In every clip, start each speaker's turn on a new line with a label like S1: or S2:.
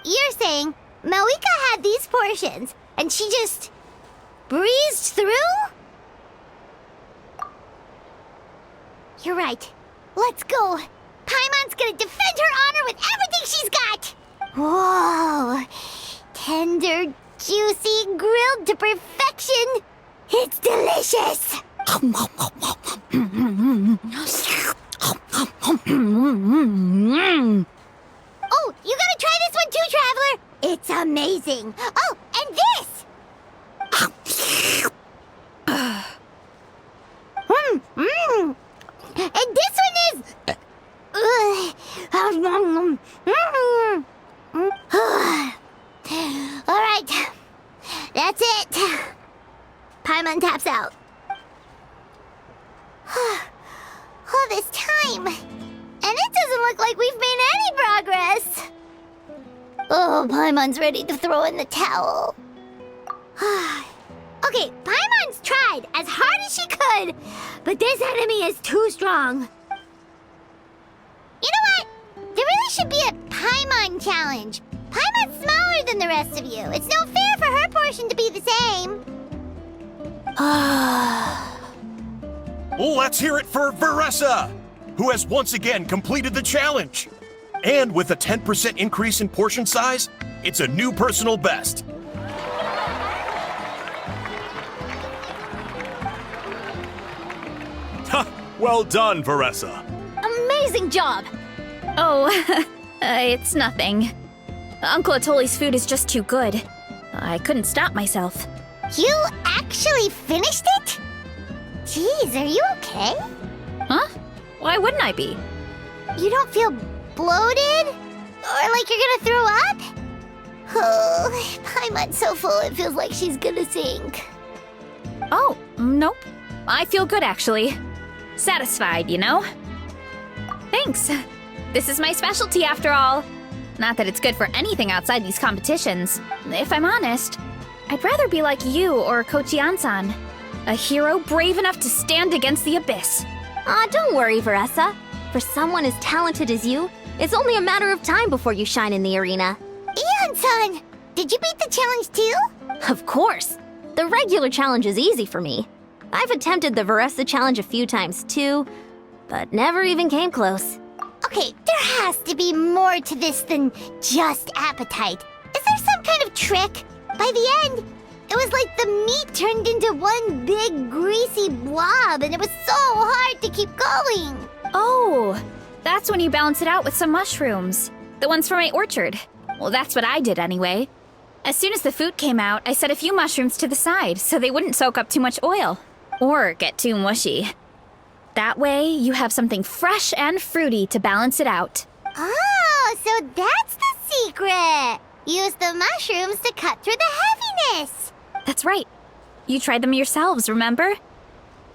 S1: you're saying Malika had these portions, and she just breezed through? You're right. Let's go. Paimon's gonna defend her honor with everything she's got! Whoa! Tender, juicy, grilled to perfection! It's delicious! Oh, you gotta try this one too, Traveler! It's amazing! Oh, and this! And this one is... Alright, that's it. Paimon taps out. All this time, and it doesn't look like we've made any progress. Oh, Paimon's ready to throw in the towel. Okay, Paimon's tried as hard as she could, but this enemy is too strong. You know what? There really should be a Paimon challenge. Paimon's smaller than the rest of you. It's no fair for her portion to be the same.
S2: Let's hear it for Veressa, who has once again completed the challenge. And with a 10% increase in portion size, it's a new personal best.
S3: Well done, Veressa.
S4: Amazing job! Oh, it's nothing. Uncle Atoli's food is just too good. I couldn't stop myself.
S1: You actually finished it? Jeez, are you okay?
S4: Huh? Why wouldn't I be?
S1: You don't feel bloated? Or like you're gonna throw up? Oh, Paimon's so full it feels like she's gonna sink.
S4: Oh, nope. I feel good, actually. Satisfied, you know? Thanks. This is my specialty, after all. Not that it's good for anything outside these competitions. If I'm honest, I'd rather be like you or Kochi-an-san. A hero brave enough to stand against the abyss.
S5: Don't worry, Veressa. For someone as talented as you, it's only a matter of time before you shine in the arena.
S1: Ian-san, did you beat the challenge too?
S5: Of course. The regular challenge is easy for me. I've attempted the Veressa challenge a few times too, but never even came close.
S1: Okay, there has to be more to this than just appetite. Is there some kind of trick? By the end, it was like the meat turned into one big greasy blob and it was so hard to keep going.
S4: Oh, that's when you balance it out with some mushrooms. The ones from my orchard. Well, that's what I did anyway. As soon as the food came out, I set a few mushrooms to the side so they wouldn't soak up too much oil. Or get too mushy. That way, you have something fresh and fruity to balance it out.
S1: Oh, so that's the secret. Use the mushrooms to cut through the heaviness.
S4: That's right. You tried them yourselves, remember?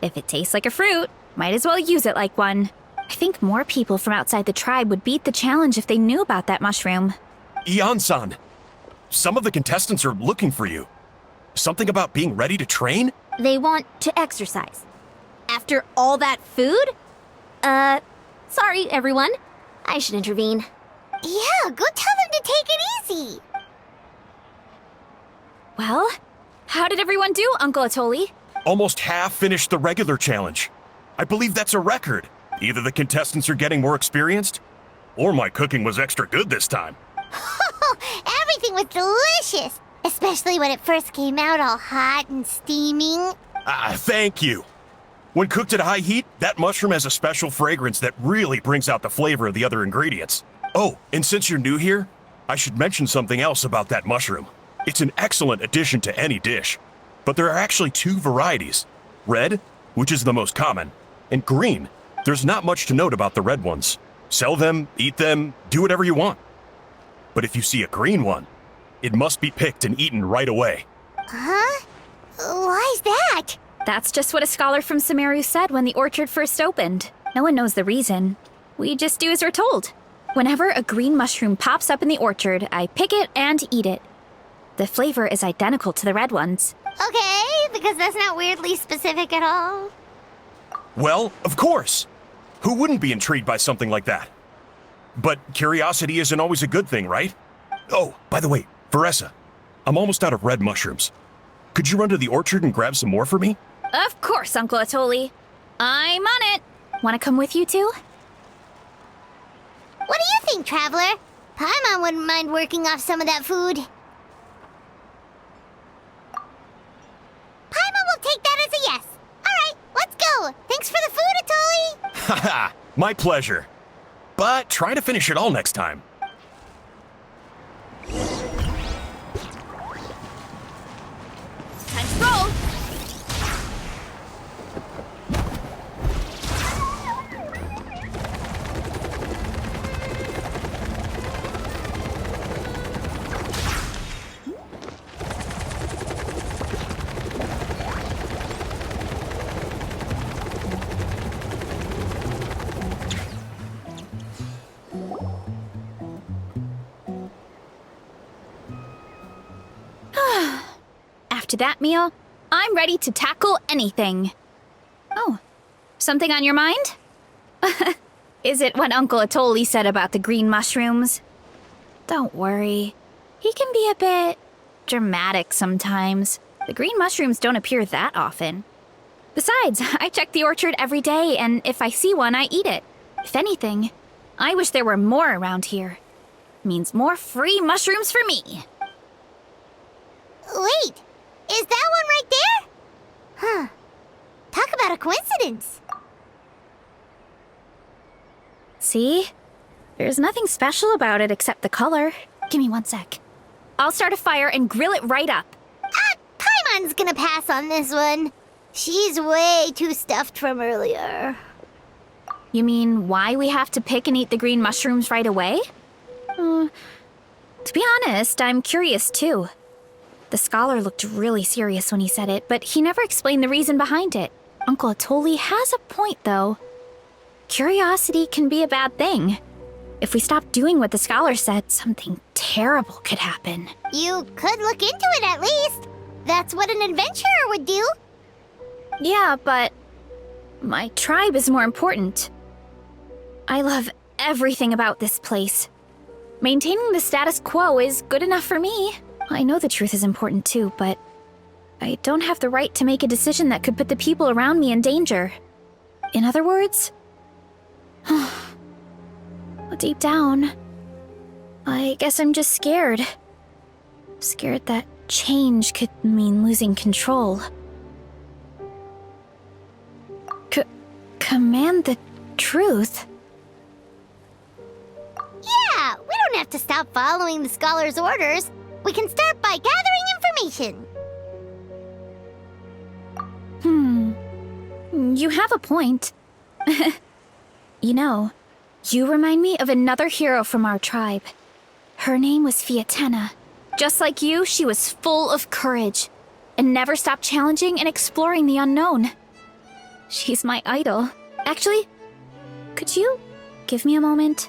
S4: If it tastes like a fruit, might as well use it like one. I think more people from outside the tribe would beat the challenge if they knew about that mushroom.
S2: Ian-san, some of the contestants are looking for you. Something about being ready to train?
S5: They want to exercise. After all that food? Sorry, everyone. I should intervene.
S1: Yeah, go tell them to take it easy.
S4: Well, how did everyone do, Uncle Atoli?
S2: Almost half finished the regular challenge. I believe that's a record. Either the contestants are getting more experienced, or my cooking was extra good this time.
S1: Everything was delicious, especially when it first came out all hot and steaming.
S2: Thank you. When cooked at high heat, that mushroom has a special fragrance that really brings out the flavor of the other ingredients. Oh, and since you're new here, I should mention something else about that mushroom. It's an excellent addition to any dish, but there are actually two varieties. Red, which is the most common, and green. There's not much to note about the red ones. Sell them, eat them, do whatever you want. But if you see a green one, it must be picked and eaten right away.
S1: Huh? Why's that?
S4: That's just what a scholar from Sumeru said when the orchard first opened. No one knows the reason. We just do as we're told. Whenever a green mushroom pops up in the orchard, I pick it and eat it. The flavor is identical to the red ones.
S1: Okay, because that's not weirdly specific at all.
S2: Well, of course. Who wouldn't be intrigued by something like that? But curiosity isn't always a good thing, right? Oh, by the way, Veressa, I'm almost out of red mushrooms. Could you run to the orchard and grab some more for me?
S4: Of course, Uncle Atoli. I'm on it. Want to come with you too?
S1: What do you think, Traveler? Paimon wouldn't mind working off some of that food. Paimon will take that as a yes. All right, let's go. Thanks for the food, Atoli.
S2: Haha, my pleasure. But try to finish it all next time.
S4: Time to roll. After that meal, I'm ready to tackle anything. Oh, something on your mind? Is it what Uncle Atoli said about the green mushrooms? Don't worry. He can be a bit dramatic sometimes. The green mushrooms don't appear that often. Besides, I check the orchard every day, and if I see one, I eat it. If anything, I wish there were more around here. Means more free mushrooms for me.
S1: Wait, is that one right there? Huh. Talk about a coincidence.
S4: See? There's nothing special about it except the color. Give me 1 sec. I'll start a fire and grill it right up.
S1: Paimon's gonna pass on this one. She's way too stuffed from earlier.
S4: You mean why we have to pick and eat the green mushrooms right away? To be honest, I'm curious too. The scholar looked really serious when he said it, but he never explained the reason behind it. Uncle Atoli has a point, though. Curiosity can be a bad thing. If we stop doing what the scholar said, something terrible could happen.
S1: You could look into it at least. That's what an adventurer would do.
S4: Yeah, but my tribe is more important. I love everything about this place. Maintaining the status quo is good enough for me. I know the truth is important too, but I don't have the right to make a decision that could put the people around me in danger. In other words, deep down, I guess I'm just scared. Scared that change could mean losing control. Command the truth?
S1: Yeah, we don't have to stop following the scholar's orders. We can start by gathering information.
S4: You have a point. You know, you remind me of another hero from our tribe. Her name was Fiatena. Just like you, she was full of courage and never stopped challenging and exploring the unknown. She's my idol. Actually, could you give me a moment?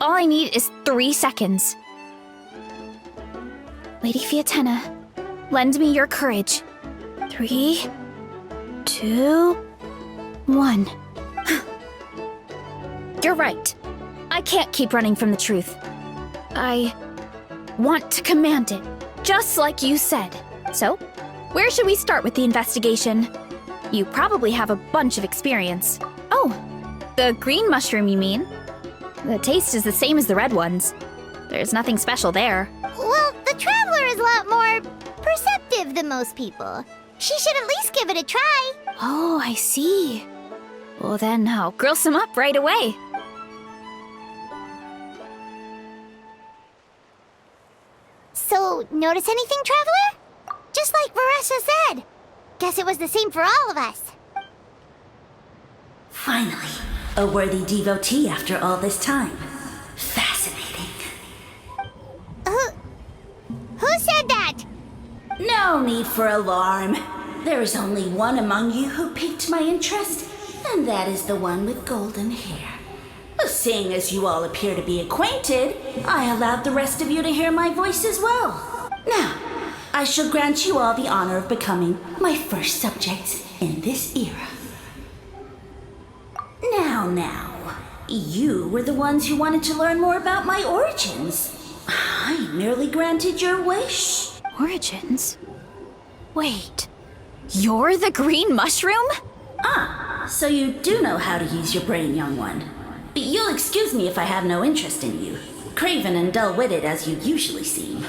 S4: All I need is 3 seconds. Lady Fiatena, lend me your courage. 3, 2, 1. You're right. I can't keep running from the truth. I want to command it, just like you said. So, where should we start with the investigation? You probably have a bunch of experience. Oh, the green mushroom, you mean? The taste is the same as the red ones. There's nothing special there.
S1: Well, the Traveler is a lot more perceptive than most people. She should at least give it a try.
S4: Oh, I see. Well, then I'll grill some up right away.
S1: So, notice anything, Traveler? Just like Veressa said. Guess it was the same for all of us.
S6: Finally, a worthy devotee after all this time. Fascinating.
S1: Who said that?
S6: No need for alarm. There is only one among you who piqued my interest, and that is the one with golden hair. Seeing as you all appear to be acquainted, I allowed the rest of you to hear my voice as well. Now, I shall grant you all the honor of becoming my first subjects in this era. Now, you were the ones who wanted to learn more about my origins. I merely granted your wish.
S4: Origins? Wait, you're the green mushroom?
S6: So you do know how to use your brain, young one. But you'll excuse me if I have no interest in you, craven and dull-witted as you usually seem.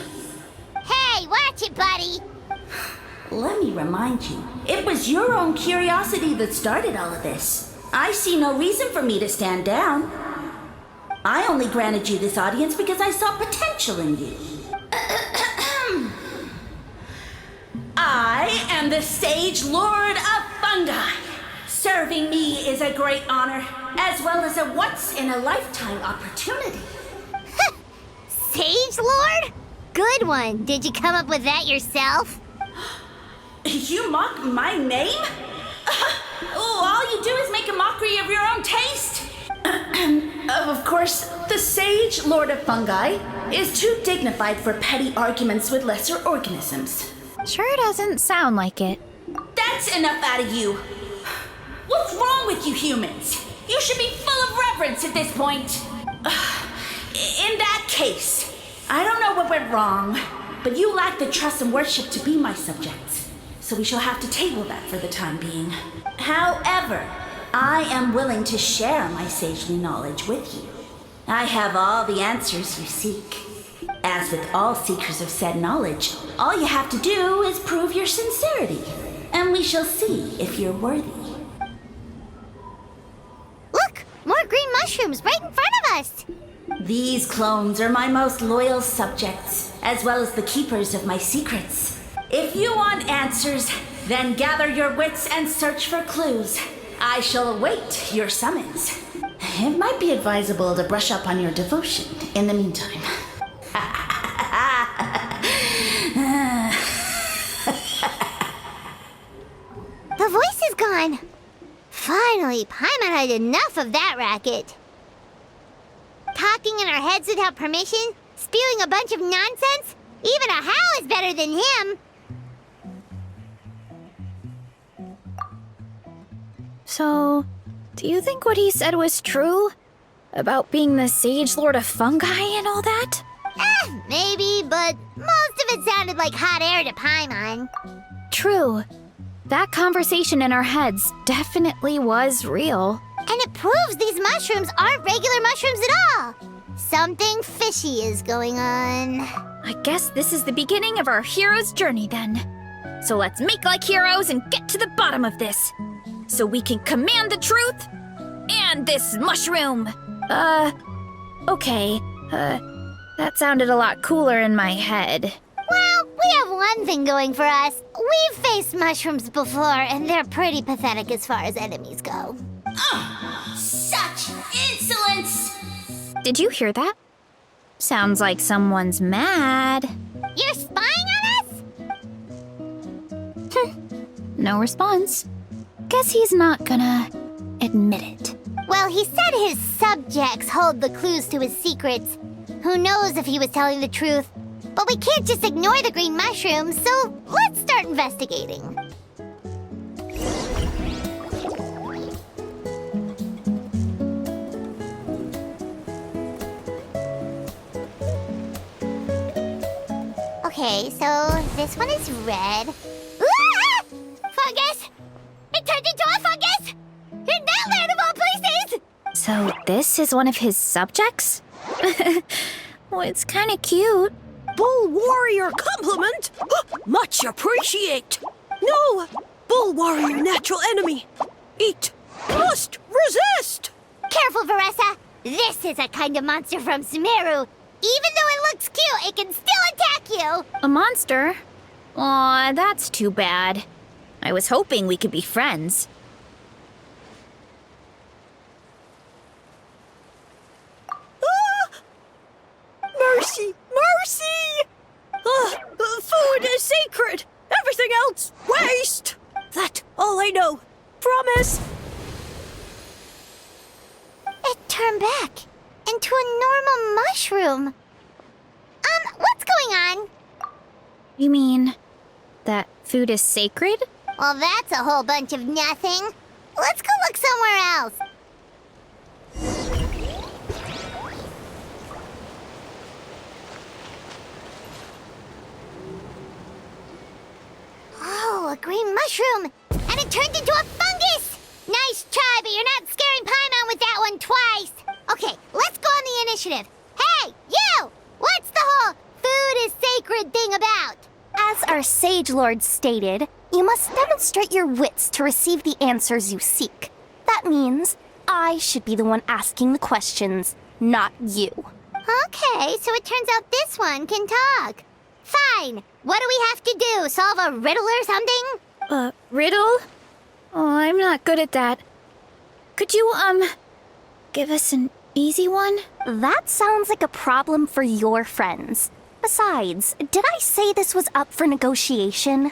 S1: Hey, watch it, buddy!
S6: Let me remind you, it was your own curiosity that started all of this. I see no reason for me to stand down. I only granted you this audience because I saw potential in you. I am the Sage Lord of Fungi. Serving me is a great honor, as well as a once-in-a-lifetime opportunity.
S1: Sage Lord? Good one. Did you come up with that yourself?
S6: You mock my name? All you do is make a mockery of your own taste. Of course, the Sage Lord of Fungi is too dignified for petty arguments with lesser organisms.
S4: Sure doesn't sound like it.
S6: That's enough out of you. What's wrong with you humans? You should be full of reverence at this point. In that case, I don't know what went wrong, but you lack the trust and worship to be my subjects. So we shall have to table that for the time being. However, I am willing to share my sagely knowledge with you. I have all the answers you seek. As with all seekers of said knowledge, all you have to do is prove your sincerity, and we shall see if you're worthy.
S1: Look! More green mushrooms right in front of us!
S6: These clones are my most loyal subjects, as well as the keepers of my secrets. If you want answers, then gather your wits and search for clues. I shall await your summons. It might be advisable to brush up on your devotion in the meantime.
S1: The voice is gone. Finally, Paimon had enough of that racket. Talking in our heads without permission, spewing a bunch of nonsense. Even a How is better than him.
S4: So, do you think what he said was true? About being the Sage Lord of Fungi and all that?
S1: Maybe, but most of it sounded like hot air to Paimon.
S4: True. That conversation in our heads definitely was real.
S1: And it proves these mushrooms aren't regular mushrooms at all. Something fishy is going on.
S4: I guess this is the beginning of our hero's journey then. So let's make like heroes and get to the bottom of this. So we can command the truth and this mushroom. Okay. That sounded a lot cooler in my head.
S1: Well, we have one thing going for us. We've faced mushrooms before, and they're pretty pathetic as far as enemies go.
S6: Such insolence!
S4: Did you hear that? Sounds like someone's mad.
S1: You're spying on us?
S4: No response. Guess he's not gonna admit it.
S1: Well, he said his subjects hold the clues to his secrets. Who knows if he was telling the truth? But we can't just ignore the green mushrooms, so let's start investigating. Okay, so this one is red. Ah! Fungus! It turned into a fungus! In that land of all places!
S4: So this is one of his subjects? Well, it's kind of cute.
S7: Bull warrior compliment? Much appreciate. No, bull warrior natural enemy. Eat, must resist.
S1: Careful, Veressa! This is a kind of monster from Sumeru. Even though it looks cute, it can still attack you!
S4: A monster? Aw, that's too bad. I was hoping we could be friends.
S7: Mercy, mercy! Food is sacred. Everything else, waste. That all I know. Promise.
S1: It turned back into a normal mushroom. What's going on?
S4: You mean that food is sacred?
S1: Well, that's a whole bunch of nothing. Let's go look somewhere else. mushroom, and it turned into a fungus! Nice try, but you're not scaring Paimon with that one twice. Okay, let's go on the initiative. Hey, you! What's the whole food is sacred thing about?
S8: As our Sage Lord stated, you must demonstrate your wits to receive the answers you seek. That means I should be the one asking the questions, not you.
S1: Okay, so it turns out this one can talk. Fine. What do we have to do? Solve a riddle or something?
S4: Riddle? Oh, I'm not good at that. Could you, give us an easy one?
S8: That sounds like a problem for your friends. Besides, did I say this was up for negotiation?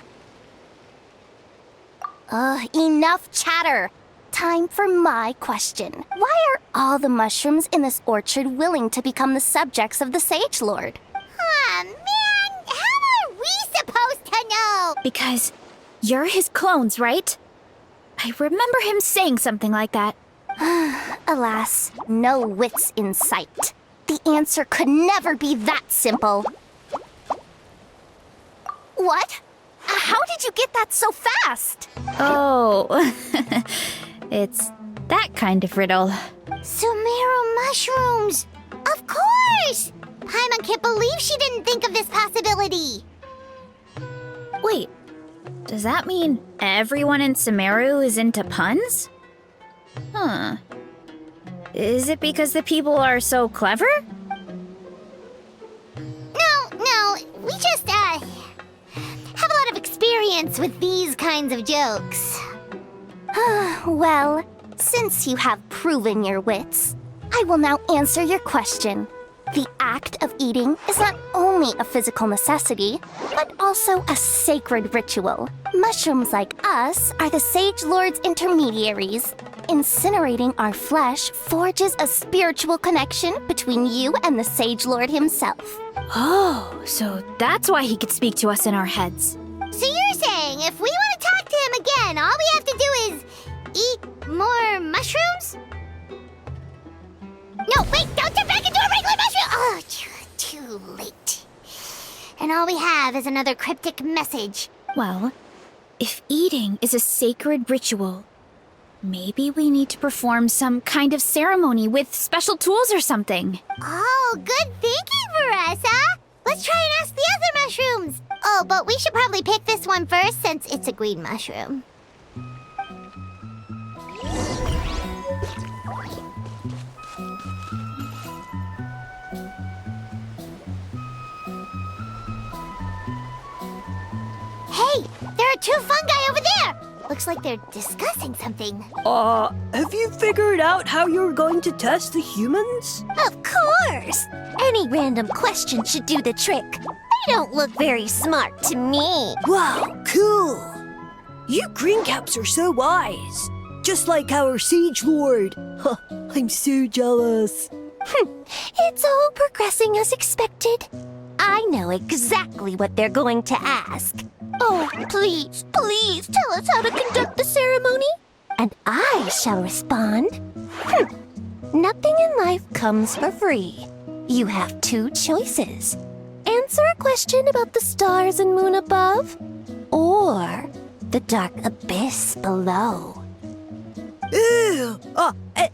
S8: Enough chatter. Time for my question. Why are all the mushrooms in this orchard willing to become the subjects of the Sage Lord?
S1: Aw, man! How are we supposed to know?
S4: Because you're his clones, right? I remember him saying something like that.
S8: Alas, no wits in sight. The answer could never be that simple. What? How did you get that so fast?
S4: Oh, it's that kind of riddle.
S1: Sumeru mushrooms! Of course! Paimon can't believe she didn't think of this possibility.
S4: Wait, does that mean everyone in Sumeru is into puns? Huh. Is it because the people are so clever?
S1: No, we just, have a lot of experience with these kinds of jokes.
S8: Well, since you have proven your wits, I will now answer your question. The act of eating is not only a physical necessity, but also a sacred ritual. Mushrooms like us are the Sage Lord's intermediaries. Incinerating our flesh forges a spiritual connection between you and the Sage Lord himself.
S4: Oh, so that's why he could speak to us in our heads.
S1: So you're saying if we want to talk to him again, all we have to do is eat more mushrooms? No, wait, don't turn back into a regular mushroom! Oh, too late. And all we have is another cryptic message.
S4: Well, if eating is a sacred ritual, maybe we need to perform some kind of ceremony with special tools or something.
S1: Oh, good thinking, Veressa! Let's try and ask the other mushrooms! Oh, but we should probably pick this one first since it's a green mushroom. Hey, there are two fungi over there! Looks like they're discussing something.
S7: Have you figured out how you're going to test the humans?
S8: Of course! Any random question should do the trick. They don't look very smart to me.
S7: Wow, cool! You greencaps are so wise. Just like our Siege Lord. Huh, I'm so jealous.
S8: It's all progressing as expected. I know exactly what they're going to ask. Oh, please, please tell us how to conduct the ceremony. And I shall respond. Nothing in life comes for free. You have two choices. Answer a question about the stars and moon above, or the dark abyss below.
S7: Ew!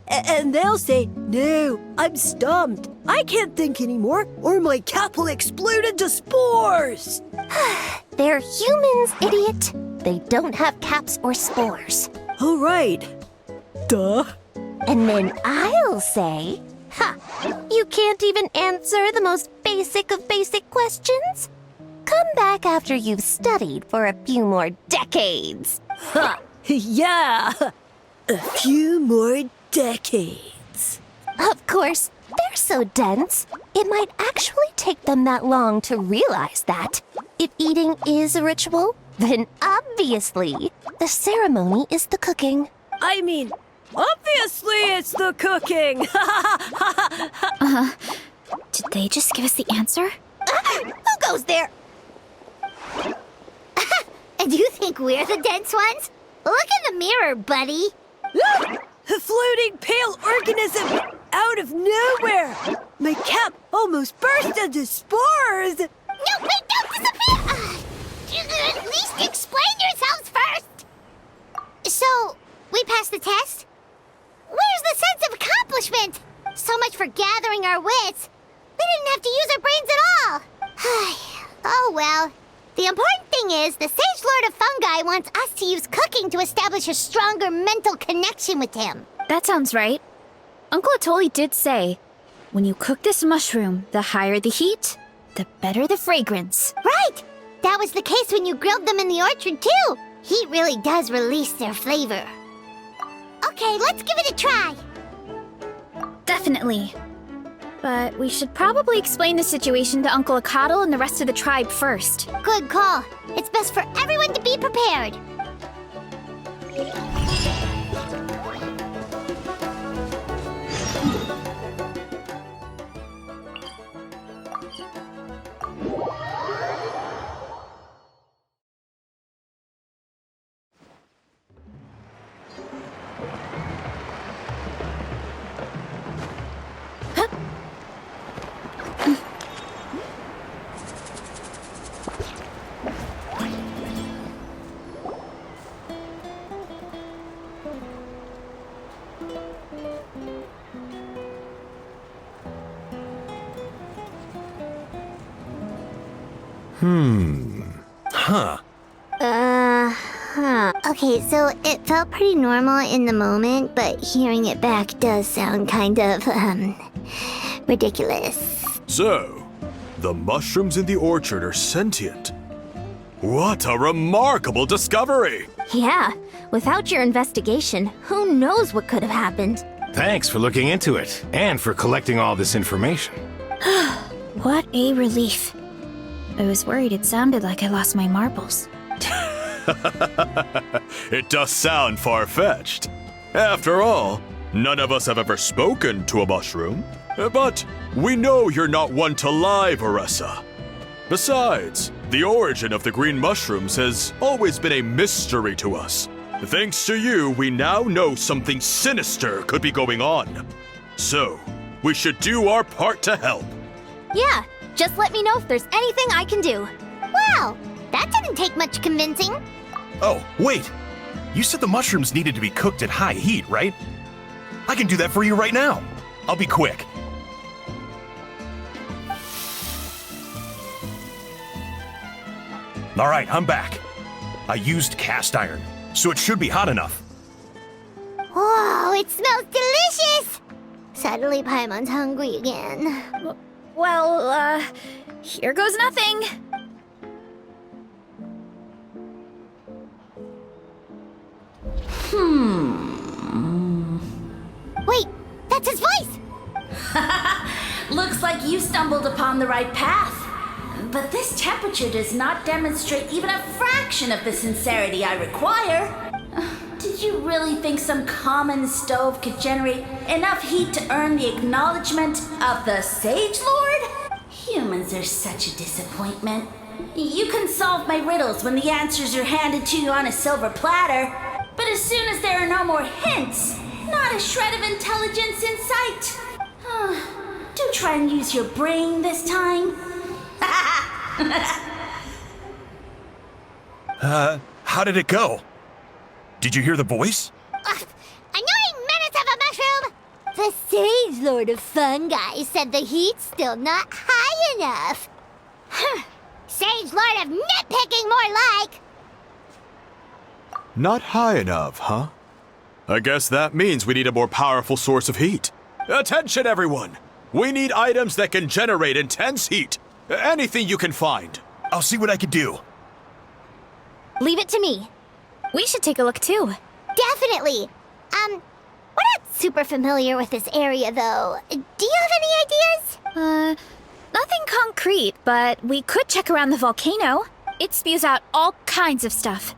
S7: And they'll say, no, I'm stumped. I can't think anymore, or my cap will explode into spores.
S8: They're humans, idiot. They don't have caps or spores.
S7: All right. Duh.
S8: And then I'll say, you can't even answer the most basic of basic questions? Come back after you've studied for a few more decades.
S7: Ha! Yeah! A few more decades.
S8: Of course, they're so dense, it might actually take them that long to realize that. If eating is a ritual, then obviously the ceremony is the cooking.
S7: I mean, obviously it's the cooking!
S4: Did they just give us the answer?
S8: Who goes there?
S1: And you think we're the dense ones? Look in the mirror, buddy.
S7: A floating pale organism out of nowhere! My cap almost burst into spores!
S1: No, wait, don't disappear! At least explain yourselves first! So, we passed the test? Where's the sense of accomplishment? So much for gathering our wits. We didn't have to use our brains at all. Oh well. The important thing is, the Sage Lord of Fungi wants us to use cooking to establish a stronger mental connection with him.
S4: That sounds right. Uncle Atoli did say, when you cook this mushroom, the higher the heat, the better the fragrance.
S1: Right! That was the case when you grilled them in the orchard, too. Heat really does release their flavor. Okay, let's give it a try.
S4: Definitely. But we should probably explain the situation to Uncle Akadal and the rest of the tribe first.
S1: Good call. It's best for everyone to be prepared. Okay, so it felt pretty normal in the moment, but hearing it back does sound kind of, ridiculous.
S3: So, the mushrooms in the orchard are sentient. What a remarkable discovery!
S5: Yeah, without your investigation, who knows what could have happened?
S9: Thanks for looking into it, and for collecting all this information.
S4: What a relief. I was worried it sounded like I lost my marbles.
S3: It does sound far-fetched. After all, none of us have ever spoken to a mushroom. But we know you're not one to lie, Veressa. Besides, the origin of the green mushrooms has always been a mystery to us. Thanks to you, we now know something sinister could be going on. So, we should do our part to help.
S5: Yeah, just let me know if there's anything I can do.
S1: Wow, that didn't take much convincing.
S2: Oh, wait! You said the mushrooms needed to be cooked at high heat, right? I can do that for you right now. I'll be quick. All right, I'm back. I used cast iron, so it should be hot enough.
S1: Whoa, it smells delicious! Suddenly Paimon's hungry again.
S4: Well, here goes nothing.
S1: Wait, that's his voice!
S6: Looks like you stumbled upon the right path. But this temperature does not demonstrate even a fraction of the sincerity I require. Did you really think some common stove could generate enough heat to earn the acknowledgement of the Sage Lord? Humans are such a disappointment. You can solve my riddles when the answers are handed to you on a silver platter. But as soon as there are no more hints, not a shred of intelligence in sight. Do try and use your brain this time.
S2: How did it go? Did you hear the voice?
S1: Annoying menace of a mushroom! The Sage Lord of Fungi said the heat's still not high enough. Sage Lord of Nitpicking, more like!
S3: Not high enough, huh? I guess that means we need a more powerful source of heat. Attention, everyone! We need items that can generate intense heat. Anything you can find.
S2: I'll see what I can do.
S5: Leave it to me.
S4: We should take a look too.
S1: Definitely. We're not super familiar with this area, though. Do you have any ideas?
S4: Nothing concrete, but we could check around the volcano. It spews out all kinds of stuff.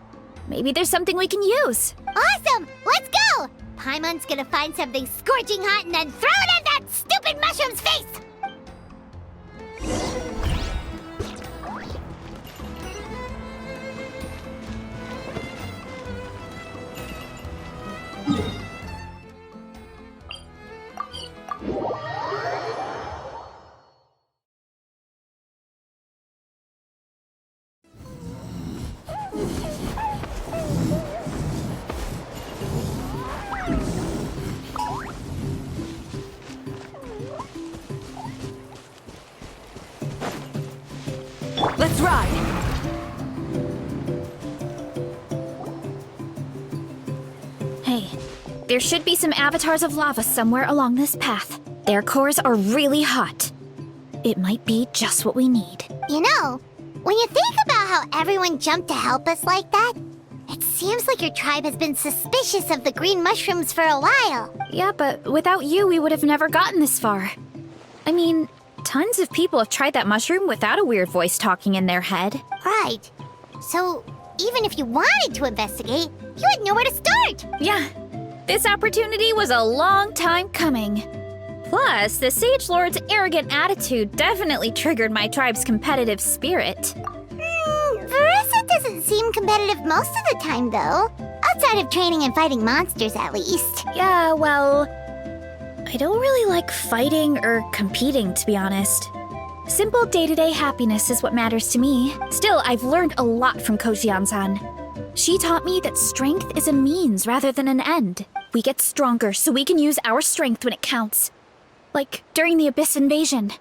S4: Maybe there's something we can use.
S1: Awesome! Let's go! Paimon's gonna find something scorching hot and then throw it in that stupid mushroom's face!
S4: ride! Hey, there should be some avatars of lava somewhere along this path. Their cores are really hot. It might be just what we need.
S1: You know, when you think about how everyone jumped to help us like that, it seems like your tribe has been suspicious of the green mushrooms for a while.
S4: Yeah, but without you, we would have never gotten this far. I mean, tons of people have tried that mushroom without a weird voice talking in their head.
S1: Right. So, even if you wanted to investigate, you had nowhere to start.
S4: Yeah, this opportunity was a long time coming. Plus, the Sage Lord's arrogant attitude definitely triggered my tribe's competitive spirit.
S1: Veressa doesn't seem competitive most of the time, though. Outside of training and fighting monsters, at least.
S4: Yeah, well, I don't really like fighting or competing, to be honest. Simple day-to-day happiness is what matters to me. Still, I've learned a lot from Kojian-san. She taught me that strength is a means rather than an end. We get stronger so we can use our strength when it counts. Like during the Abyss invasion.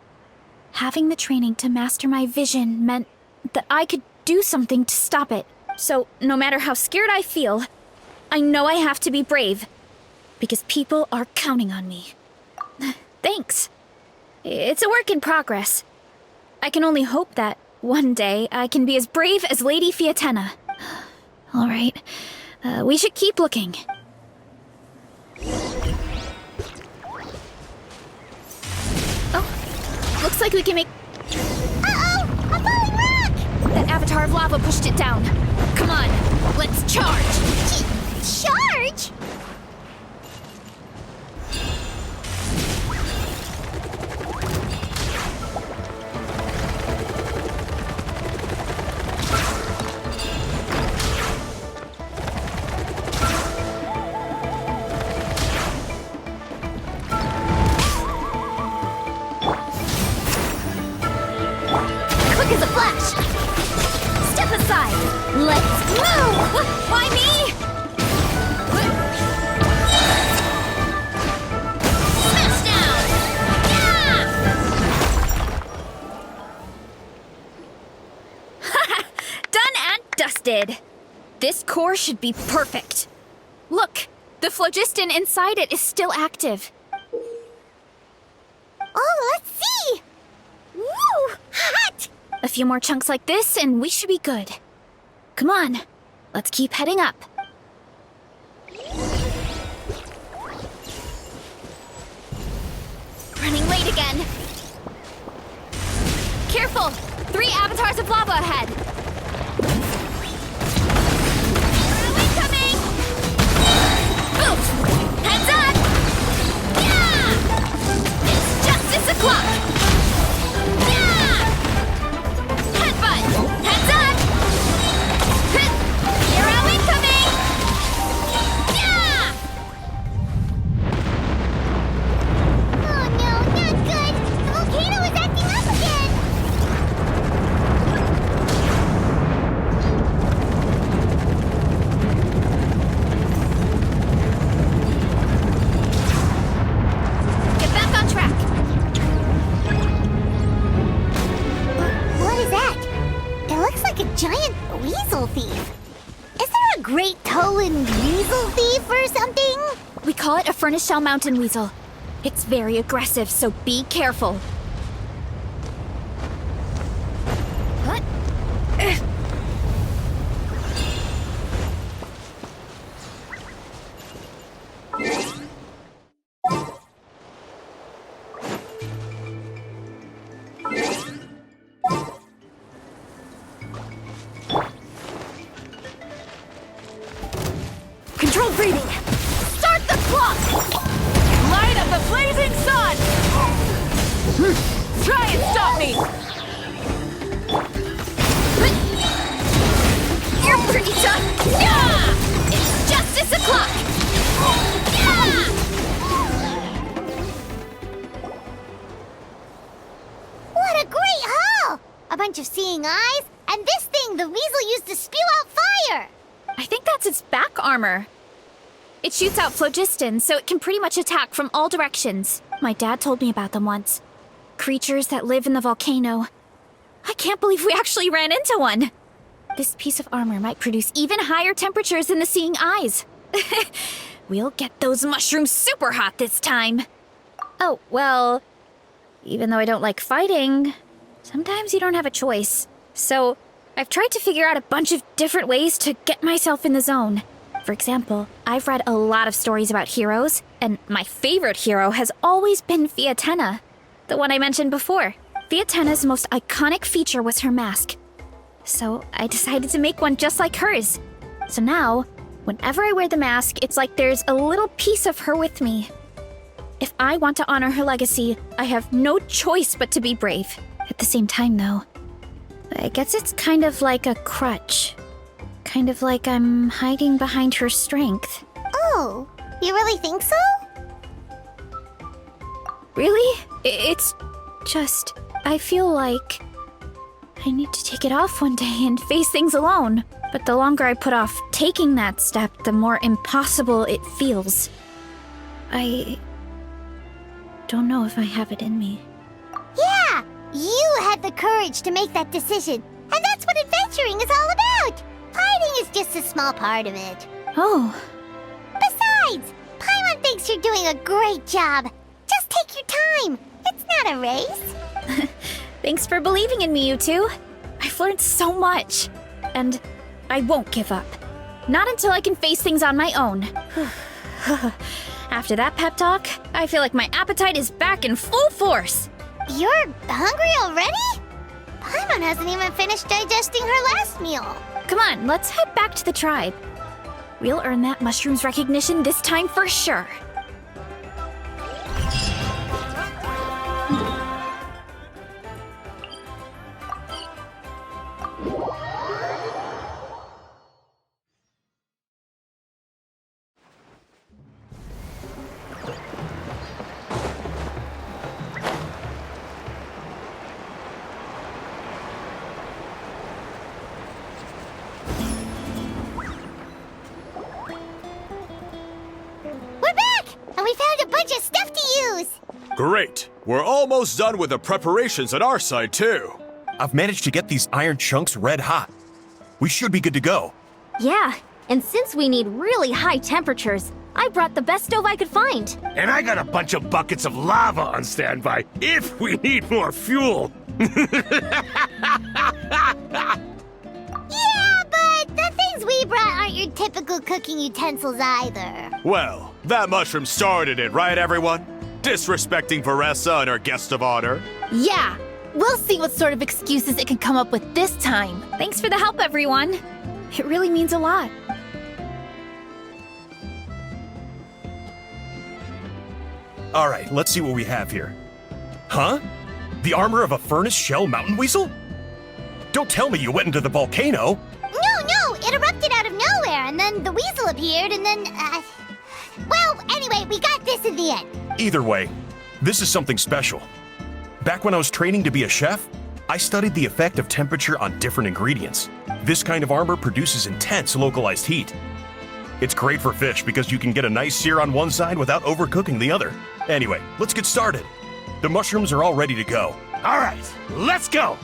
S4: Having the training to master my vision meant that I could do something to stop it. So, no matter how scared I feel, I know I have to be brave. Because people are counting on me. Thanks. It's a work in progress. I can only hope that one day I can be as brave as Lady Fiatena. All right, we should keep looking. Oh, looks like we can make...
S1: Uh-oh! A falling rock!
S4: That avatar of lava pushed it down. Come on, let's charge!
S1: Charge? Quick as a flash! Step aside! Let's move!
S4: Why me?
S1: Smash down! Yeah!
S4: Done and dusted. This core should be perfect. Look, the phlogiston inside it is still active.
S1: Oh, let's see! Woo! Hot!
S4: A few more chunks like this and we should be good. Come on, let's keep heading up. Running late again. Careful! 3 avatars of lava ahead. Incoming! Oof! Heads up! Yeah! It's justice o'clock! Yeah! Headbutt! Heads up! Hero incoming! Yeah!
S1: Oh no, not good! The volcano is acting up again!
S4: Get back on track.
S1: What is that? It looks like a giant weasel thief. Is there a Great Tolan weasel thief or something?
S4: We call it a furnace shell mountain weasel. It's very aggressive, so be careful. What? Controlled breathing. Start the clock! Light up the blazing sun! Try and stop me! You're pretty tough! Yeah! It's justice o'clock! Yeah!
S1: What a great haul! A bunch of seeing eyes, and this thing the weasel used to spew out fire!
S4: I think that's its back armor. It shoots out phlogiston, so it can pretty much attack from all directions. My dad told me about them once. Creatures that live in the volcano. I can't believe we actually ran into one. This piece of armor might produce even higher temperatures than the seeing eyes. We'll get those mushrooms super hot this time. Oh, well, even though I don't like fighting, sometimes you don't have a choice. So, I've tried to figure out a bunch of different ways to get myself in the zone. For example, I've read a lot of stories about heroes, and my favorite hero has always been Fiatenna, the one I mentioned before. Fiatenna's most iconic feature was her mask. So I decided to make one just like hers. So now, whenever I wear the mask, it's like there's a little piece of her with me. If I want to honor her legacy, I have no choice but to be brave. At the same time, though, I guess it's kind of like a crutch. Kind of like I'm hiding behind her strength.
S1: Oh, you really think so?
S4: Really? It's just, I feel like I need to take it off one day and face things alone. But the longer I put off taking that step, the more impossible it feels. I don't know if I have it in me.
S1: Yeah, you had the courage to make that decision. And that's what adventuring is all about. Fighting is just a small part of it.
S4: Oh.
S1: Besides, Paimon thinks you're doing a great job. Just take your time. It's not a race.
S4: Thanks for believing in me, you two. I've learned so much. And I won't give up. Not until I can face things on my own. After that pep talk, I feel like my appetite is back in full force.
S1: You're hungry already? Paimon hasn't even finished digesting her last meal.
S4: Come on, let's head back to the tribe. We'll earn that mushroom's recognition this time for sure.
S1: We're back! And we found a bunch of stuff to use!
S3: Great! We're almost done with the preparations on our side, too.
S2: I've managed to get these iron chunks red hot. We should be good to go.
S5: Yeah, and since we need really high temperatures, I brought the best stove I could find.
S9: And I got a bunch of buckets of lava on standby if we need more fuel.
S1: Yeah, but the things we brought aren't your typical cooking utensils either.
S3: Well, that mushroom started it, right, everyone? Disrespecting Veressa and her guest of honor.
S10: Yeah, we'll see what sort of excuses it can come up with this time.
S4: Thanks for the help, everyone. It really means a lot.
S2: All right, let's see what we have here. Huh? The armor of a furnace shell mountain weasel? Don't tell me you went into the volcano.
S1: No, it erupted out of nowhere, and then the weasel appeared, and then, Well, anyway, we got this in the end.
S2: Either way, this is something special. Back when I was training to be a chef, I studied the effect of temperature on different ingredients. This kind of armor produces intense localized heat. It's great for fish because you can get a nice sear on one side without overcooking the other. Anyway, let's get started. The mushrooms are all ready to go.
S9: All right, let's go.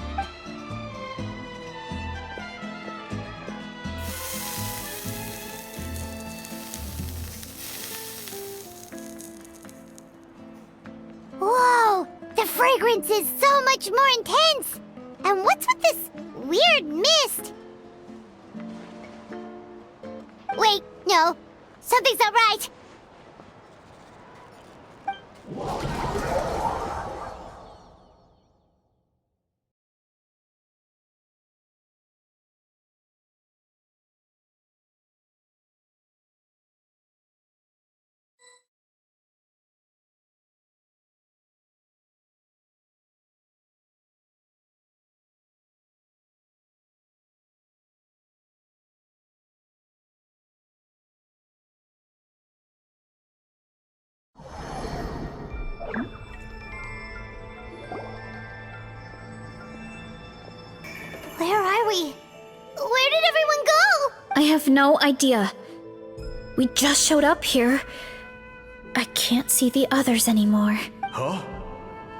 S1: Whoa, the fragrance is so much more intense. And what's with this weird mist? Wait, no, something's not right. Where are we? Where did everyone go?
S4: I have no idea. We just showed up here. I can't see the others anymore.
S3: Huh?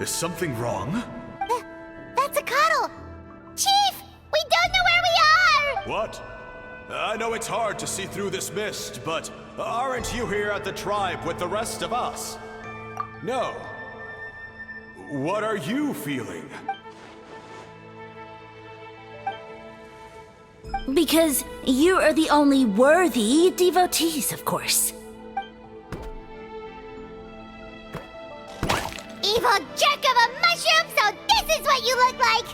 S3: Is something wrong?
S1: That's a cuddle.
S3: What? I know it's hard to see through this mist, but aren't you here at the tribe with the rest of us? No. What are you feeling?
S6: Because you are the only worthy devotees, of course.
S1: Evil jerk of a mushroom, so this is what you look like!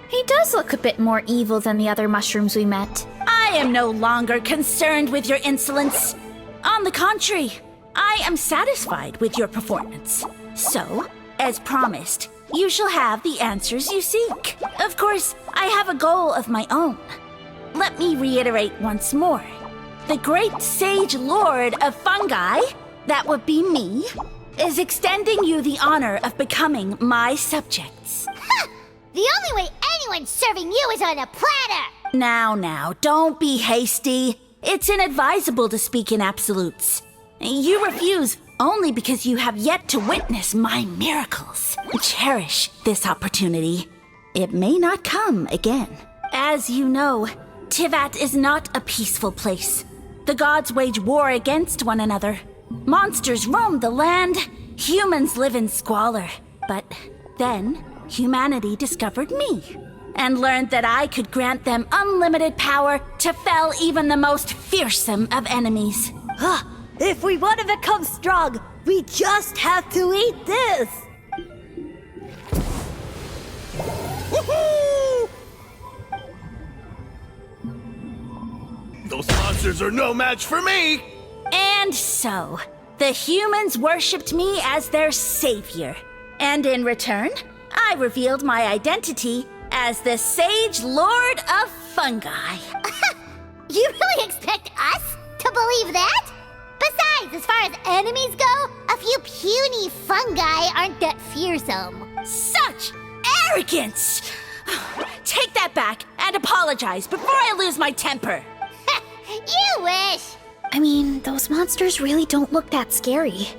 S4: He does look a bit more evil than the other mushrooms we met.
S6: I am no longer concerned with your insolence. On the contrary, I am satisfied with your performance. So, as promised, you shall have the answers you seek. Of course, I have a goal of my own. Let me reiterate once more. The great sage lord of fungi, that would be me, is extending you the honor of becoming my subjects.
S1: Ha! The only way anyone's serving you is on a platter!
S6: Now, don't be hasty. It's inadvisable to speak in absolutes. You refuse only because you have yet to witness my miracles. Cherish this opportunity. It may not come again. As you know, Tivat is not a peaceful place. The gods wage war against one another. Monsters roam the land. Humans live in squalor. But then, humanity discovered me and learned that I could grant them unlimited power to fell even the most fearsome of enemies.
S7: If we want to become strong, we just have to eat this!
S9: Woohoo! Those monsters are no match for me!
S6: And so, the humans worshipped me as their savior. And in return, I revealed my identity as the Sage Lord of Fungi.
S1: You really expect us to believe that? Besides, as far as enemies go, a few puny fungi aren't that fearsome.
S6: Such arrogance! Take that back and apologize before I lose my temper.
S1: You wish!
S4: I mean, those monsters really don't look that scary.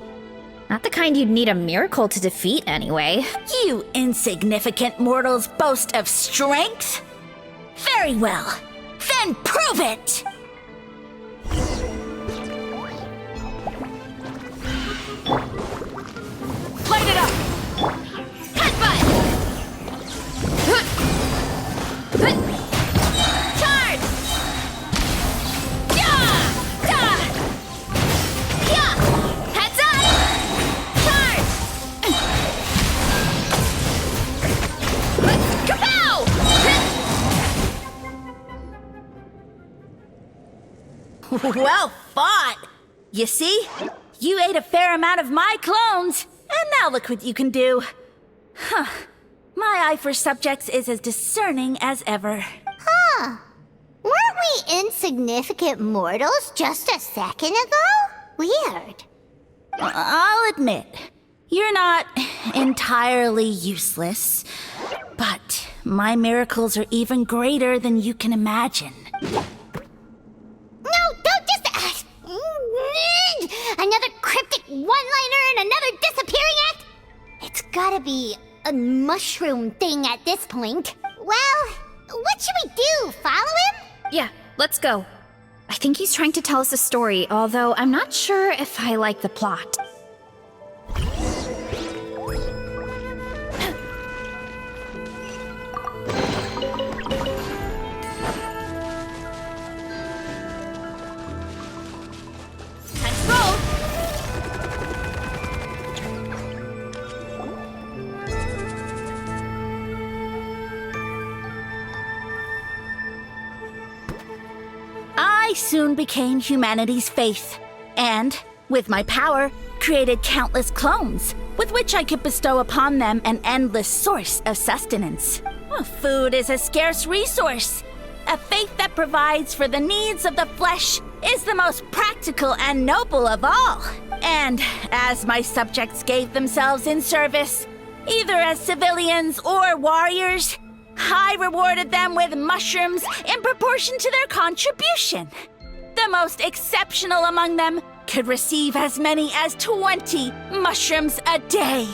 S4: Not the kind you'd need a miracle to defeat, anyway.
S6: You insignificant mortals boast of strength? Very well. Then prove it! Light it up! Headbutt! Charge! Yeah! Da! Yeah! Heads up! Charge! Kapow! Well fought! You see? You ate a fair amount of my clones, and now look what you can do. Huh. My eye for subjects is as discerning as ever.
S1: Huh. Weren't we insignificant mortals just a second ago? Weird.
S6: I'll admit, you're not entirely useless, but my miracles are even greater than you can imagine.
S1: No, don't just... another cryptic one-liner and another disappearing act? It's gotta be a mushroom thing at this point. Well, what should we do? Follow him?
S4: Yeah, let's go. I think he's trying to tell us a story, although I'm not sure if I like the plot.
S6: I soon became humanity's faith, and, with my power, created countless clones, with which I could bestow upon them an endless source of sustenance. Food is a scarce resource. A faith that provides for the needs of the flesh is the most practical and noble of all. And as my subjects gave themselves in service, either as civilians or warriors, I rewarded them with mushrooms in proportion to their contribution. The most exceptional among them could receive as many as 20 mushrooms a day.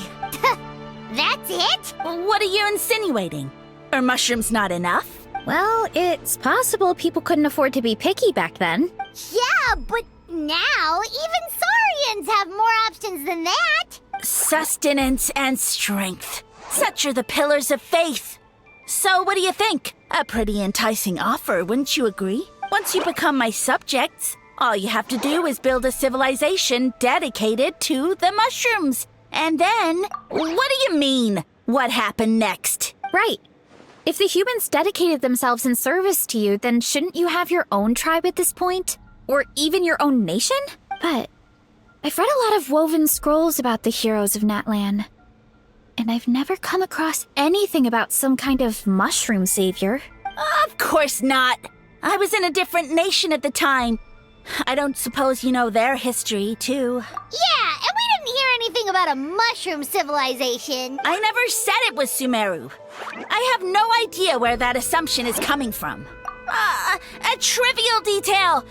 S1: That's it?
S6: What are you insinuating? Are mushrooms not enough?
S4: Well, it's possible people couldn't afford to be picky back then.
S1: Yeah, but now even saurians have more options than that.
S6: Sustenance and strength. Such are the pillars of faith. So what do you think? A pretty enticing offer, wouldn't you agree? Once you become my subjects, all you have to do is build a civilization dedicated to the mushrooms. And then, what do you mean? What happened next?
S4: Right. If the humans dedicated themselves in service to you, then shouldn't you have your own tribe at this point? Or even your own nation? But I've read a lot of woven scrolls about the heroes of Natlan, and I've never come across anything about some kind of mushroom savior.
S6: Of course not. I was in a different nation at the time. I don't suppose you know their history, too.
S1: Yeah, and we didn't hear anything about a mushroom civilization.
S6: I never said it was Sumeru. I have no idea where that assumption is coming from. A trivial detail.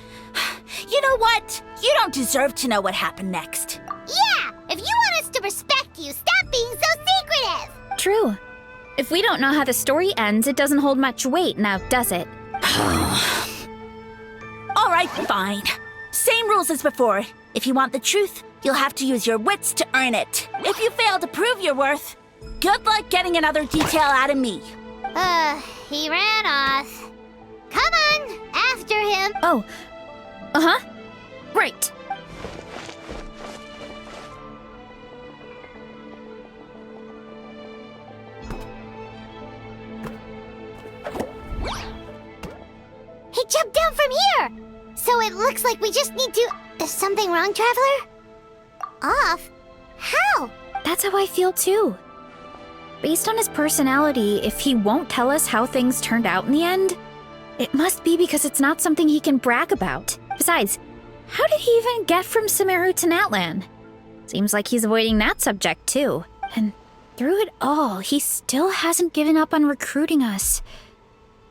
S6: You know what? You don't deserve to know what happened next.
S1: Yeah, if you want us to respect you, stop being so secretive.
S4: True. If we don't know how the story ends, it doesn't hold much weight now, does it?
S6: All right, fine. Same rules as before. If you want the truth, you'll have to use your wits to earn it. If you fail to prove your worth, good luck getting another detail out of me.
S1: He ran off. Come on, after him.
S4: Oh. Uh-huh. Right.
S1: He jumped down from here! So it looks like we just need to... Is something wrong, Traveler? Off? How?
S4: That's how I feel too. Based on his personality, if he won't tell us how things turned out in the end, it must be because it's not something he can brag about. Besides, how did he even get from Sumeru to Natlan? Seems like he's avoiding that subject too. And through it all, he still hasn't given up on recruiting us.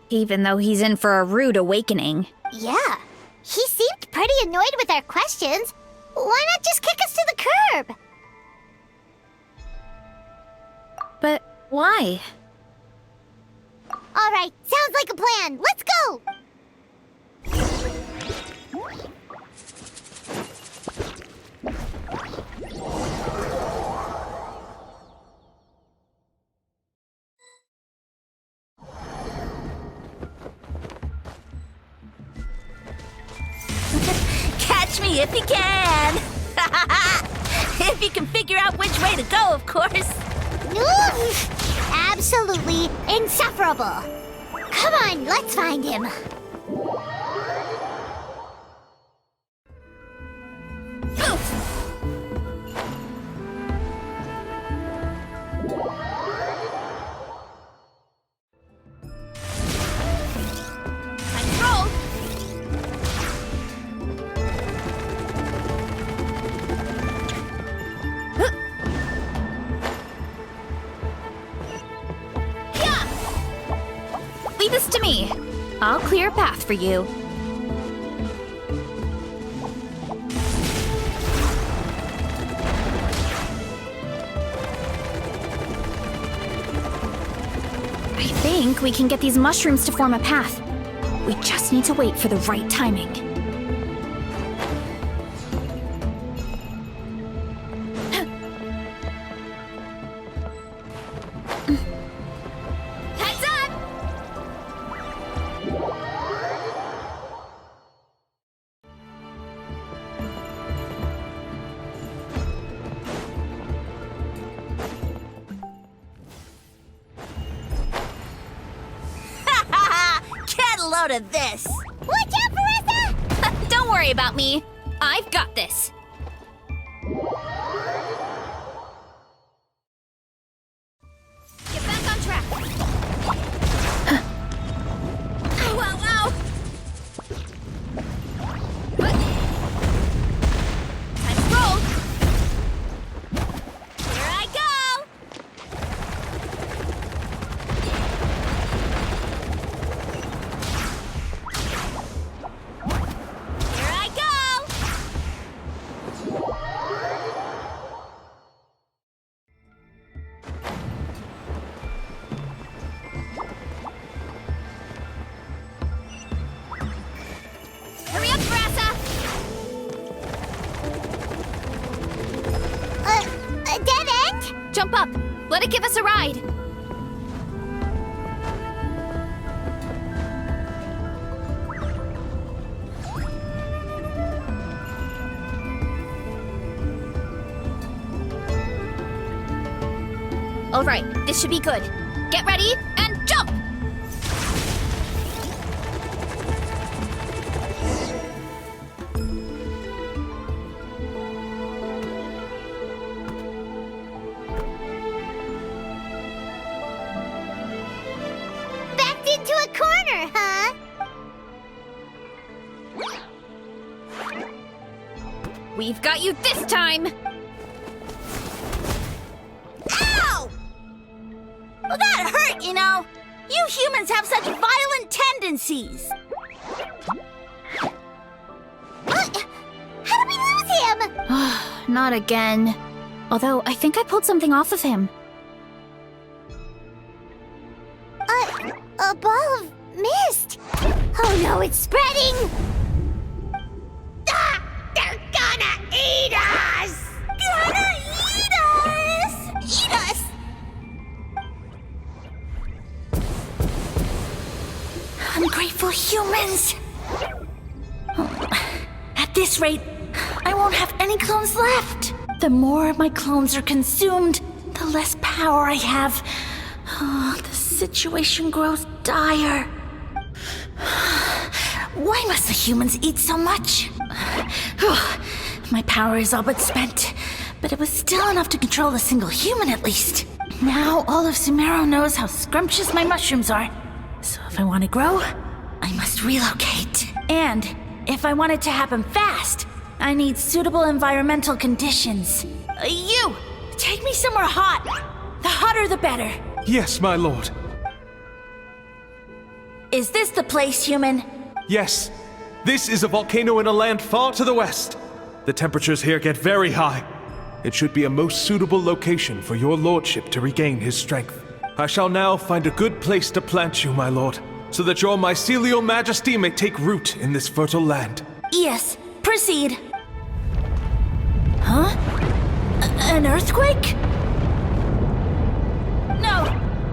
S4: Even though he's in for a rude awakening.
S1: Yeah, he seemed pretty annoyed with our questions. Why not just kick us to the curb?
S4: But why?
S1: All right, sounds like a plan. Let's go!
S6: Catch me if you can! If you can figure out which way to go, of course.
S1: Oof, absolutely insufferable. Come on, let's find him.
S4: Leave this to me. I'll clear a path for you. I think we can get these mushrooms to form a path. We just need to wait for the right timing. Heads up!
S6: Get a load of this!
S1: Watch out, Marissa!
S4: Don't worry about me. I've got this. Get back on track. Ow, ow, ow! What? Time to roll. Here I go! Here I go! jump up. Let it give us a ride. All right, this should be good. Get ready and jump!
S1: Backed into a corner, huh?
S4: We've got you this time!
S6: Ow! Well, that hurt, you know. You humans have such violent tendencies.
S1: What? How did we lose him?
S4: Not again. Although, I think I pulled something off of him.
S1: A ball of mist. Oh no, it's spreading. Ah, they're gonna eat us. Gonna eat us. Eat us.
S6: Ungrateful humans! At this rate, I won't have any clones left. The more my clones are consumed, the less power I have. Oh, the situation grows dire. Why must the humans eat so much? My power is all but spent, but it was still enough to control a single human at least. Now all of Sumero knows how scrumptious my mushrooms are. So if I want to grow, I must relocate. And if I want it to happen fast, I need suitable environmental conditions. You! Take me somewhere hot! The hotter the better.
S11: Yes, my lord.
S6: Is this the place, human?
S11: Yes. This is a volcano in a land far to the west. The temperatures here get very high. It should be a most suitable location for your lordship to regain his strength. I shall now find a good place to plant you, my lord, so that your mycelial majesty may take root in this fertile land.
S6: Yes, proceed. Huh? An earthquake? No,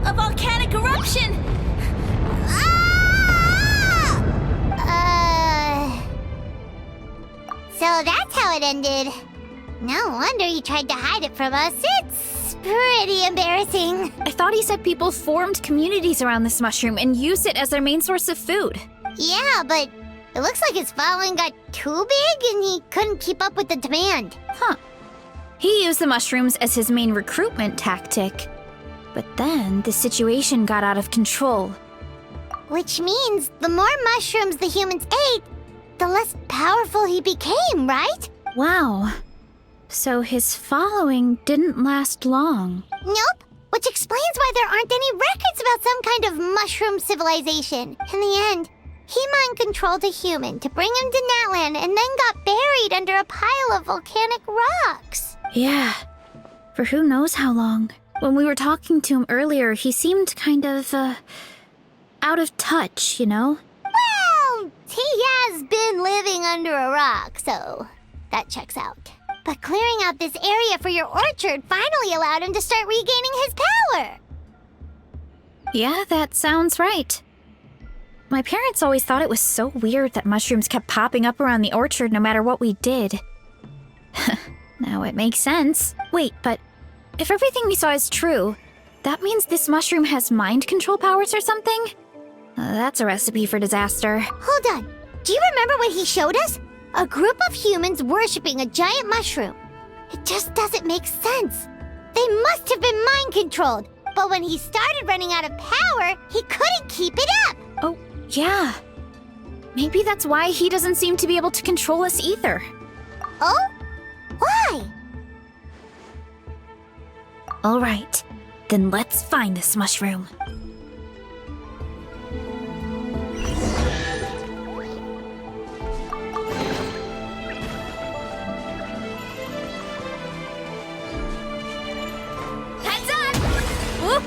S6: a volcanic eruption!
S1: So that's how it ended. No wonder you tried to hide it from us. It's pretty embarrassing.
S4: I thought he said people formed communities around this mushroom and used it as their main source of food.
S1: Yeah, but it looks like his following got too big and he couldn't keep up with the demand.
S4: Huh. He used the mushrooms as his main recruitment tactic. But then the situation got out of control.
S1: Which means the more mushrooms the humans ate, the less powerful he became, right?
S4: Wow. So his following didn't last long.
S1: Nope. Which explains why there aren't any records about some kind of mushroom civilization. In the end, he mind-controlled a human to bring him to Natlan and then got buried under a pile of volcanic rocks.
S4: Yeah. For who knows how long. When we were talking to him earlier, he seemed kind of, out of touch, you know?
S1: Well, he has been living under a rock, so that checks out. But clearing out this area for your orchard finally allowed him to start regaining his power.
S4: Yeah, that sounds right. My parents always thought it was so weird that mushrooms kept popping up around the orchard no matter what we did. Now it makes sense. Wait, but if everything we saw is true, that means this mushroom has mind control powers or something? That's a recipe for disaster.
S1: Hold on. Do you remember what he showed us? A group of humans worshipping a giant mushroom. It just doesn't make sense. They must have been mind-controlled. But when he started running out of power, he couldn't keep it up.
S4: Oh, yeah. Maybe that's why he doesn't seem to be able to control us either.
S1: Oh? Why?
S4: All right. Then let's find this mushroom. Heads on! Whoop!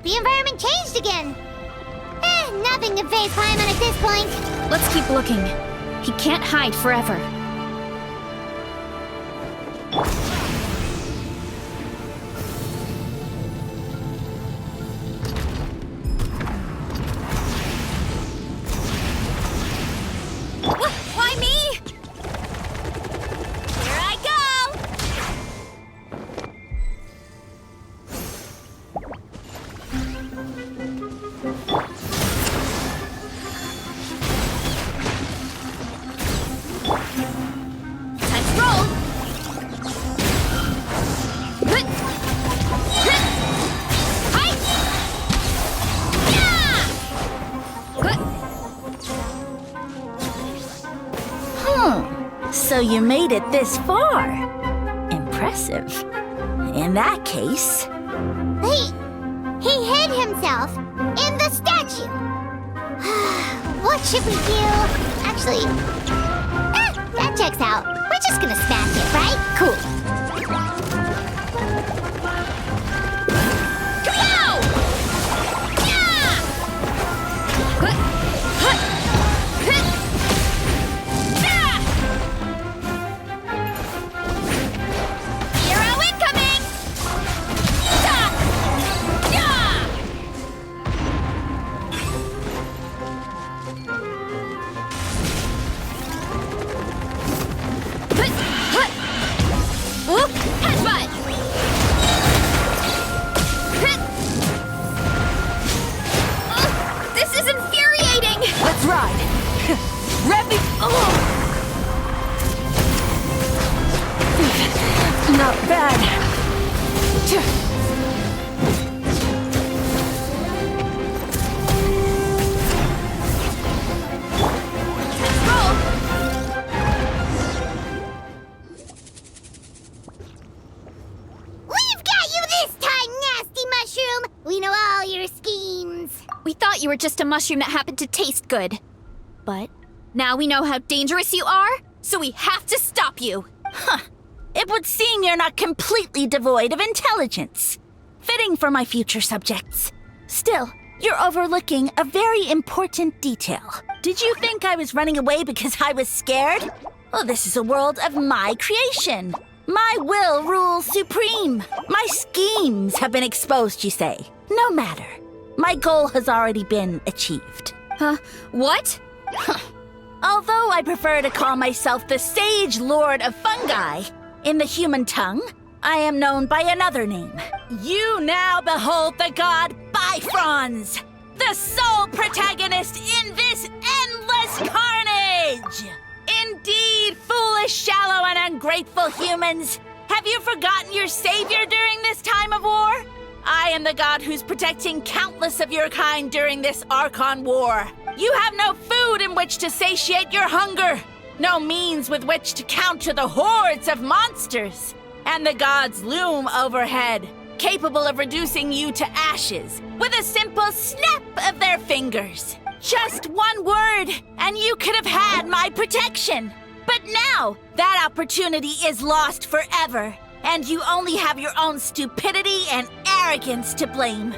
S1: The environment changed again. Nothing to face Paimon at this point.
S4: Let's keep looking. He can't hide forever.
S5: Why me? Here I go! Let's roll! Hi!
S6: So you made it this far. Impressive. In that case...
S1: He hid himself in the statue. What should we do? Actually, that checks out. We're just gonna smash it, right? Cool.
S5: Hero incoming! Whoop! Headbutt! This is infuriating!
S7: Let's ride. Ready? Not bad.
S5: Roll!
S1: We've got you this time, nasty mushroom. We know all your schemes.
S4: We thought you were just a mushroom that happened to taste good. But now we know how dangerous you are, so we have to stop you.
S6: It would seem you're not completely devoid of intelligence. Fitting for my future subjects. Still, you're overlooking a very important detail. Did you think I was running away because I was scared? Oh, this is a world of my creation. My will rules supreme. My schemes have been exposed, you say. No matter. My goal has already been achieved.
S4: What?
S6: Although I prefer to call myself the Sage Lord of Fungi, in the human tongue, I am known by another name. You now behold the god Bifrons, the sole protagonist in this endless carnage! Indeed, foolish, shallow, and ungrateful humans! Have you forgotten your savior during this time of war? I am the god who's protecting countless of your kind during this Archon war. You have no food in which to satiate your hunger, no means with which to counter the hordes of monsters. And the gods loom overhead, capable of reducing you to ashes with a simple snap of their fingers. Just one word, and you could have had my protection. But now, that opportunity is lost forever, and you only have your own stupidity and arrogance to blame.